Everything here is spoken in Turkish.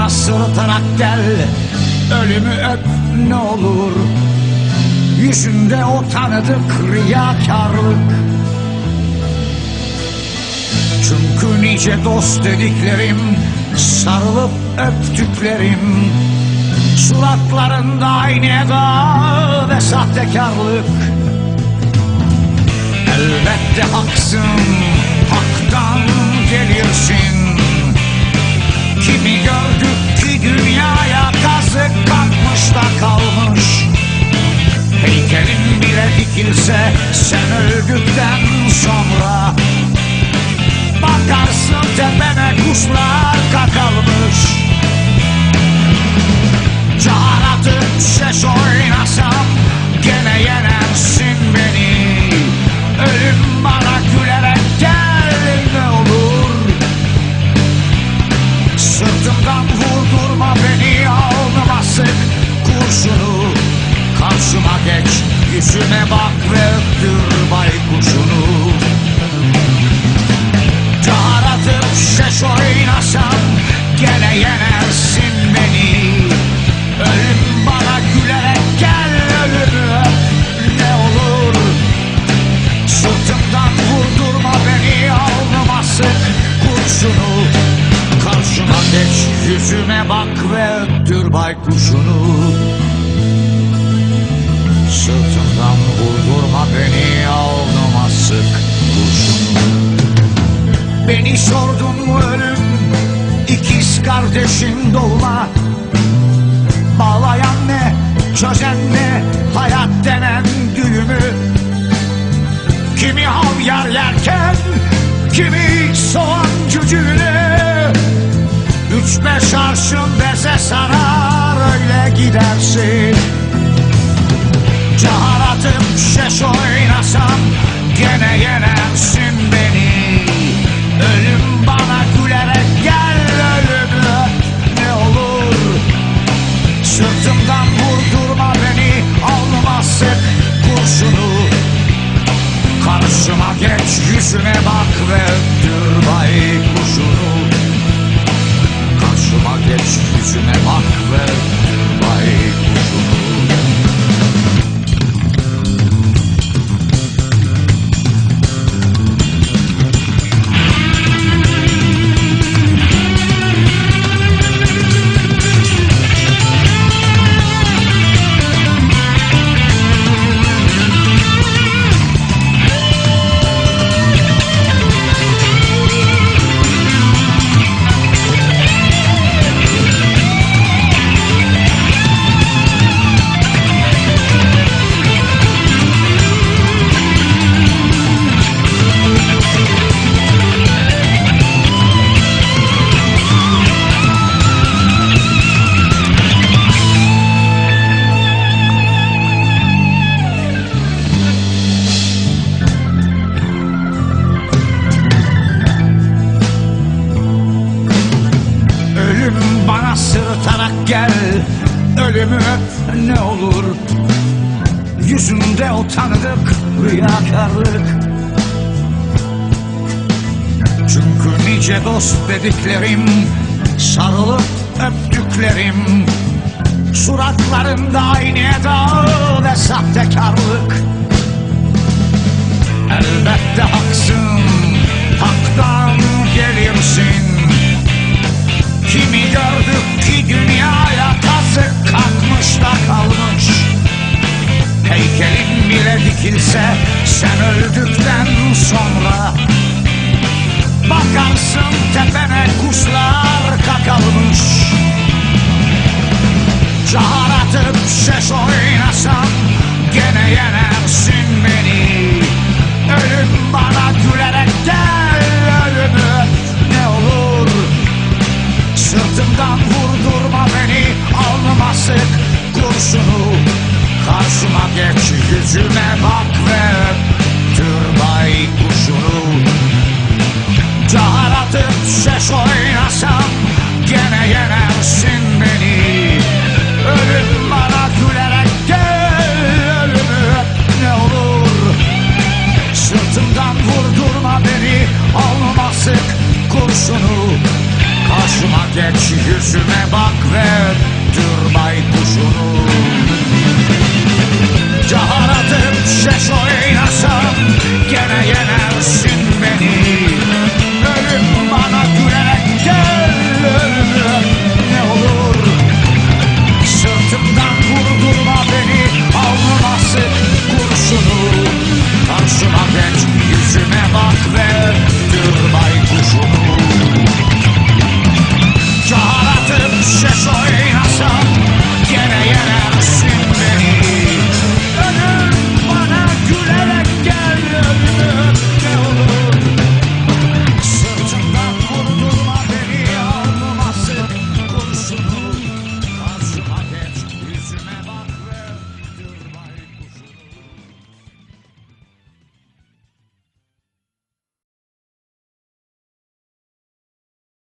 bana sırıtarak gel, ölümü öp ne olur. Yüzünde o tanıdık riyakarlık. Çünkü nice dost dediklerim, sarılıp öptüklerim, suratlarında aynı eda ve sahtekarlık. Elbette haksın, haktan gelirsin. Kimi gördük ki dünyaya kazık kalkmış da kalmış. Heykelin bile dikilse sen öldükten sonra, bakarsın tepene kuşlar kakılmış. Çağır atıp şeş oynasam gene yenersin beni. Ölüm bana gülerek gel ne olur. Sırtımdan vurdurma beni, alnıma sık kurşunu. Karşıma geç, yüzüme bak ve öptür baykuşunu. Çağır atıp şeş oynasam gene yenersin beni. Ölüm bana gülerek gel, ölümü öp ne olur. Sırtımdan vurdurma beni, alnıma sık kurşunu. Karşıma geç, yüzüme bak ve öptür baykuşunu. Sırtımdan vurdurma beni, alnıma sık kurşunu. Beni sordun mu ölüm, ikiz kardeşim doğma. Bağlayan ne, çözen ne, hayat denen düğümü. Kimi havyar yerken, kimi soğan cücüğünü. 3-5 arşın beze sarar, öyle gidersin. Çağır atıp şeş oynasam gene yenersin beni. Ölüm bana gülerek gel, ölümü öp ne olur. Sırtımdan vurdurma beni, alnıma sık kurşunu. Karşıma geç, yüzüme bak ve öptür baykuşunu. Karşıma geç, yüzüme bak ve öptür baykuşunu. Bana sırıtarak gel, ölümü öp ne olur. Yüzünde o tanıdık riyakarlık. Çünkü nice dost dediklerim, sarılıp öptüklerim, suratlarında aynı eda ve sahtekarlık. Elbette haksın, haktan gelirsin. Kimi gördük ki dünyaya kazık kalkmış da kalmış. Heykelin bile dikilse sen öldükten sonra, bakarsın tepene kuşlar kakılmış. Çağır atıp şeş oynasam gene yenersin beni. Ölüm bana gülerek gel, ölümü öp ne olur. Sırtımdan vurdurma beni, alnıma sık kurşunu. Karşıma geç, yüzüme bak ve öptür baykuşunu. Çağır atıp şeş oynasam gene yenersin beni. Ölüm bana gülerek gel, ölümü öp ne olur. Sırtımdan vurdurma beni, alnıma sık kurşunu. Karşıma Geç yüzüme bak ve dur baykuşunu. Caharatıp şeş oynasam gene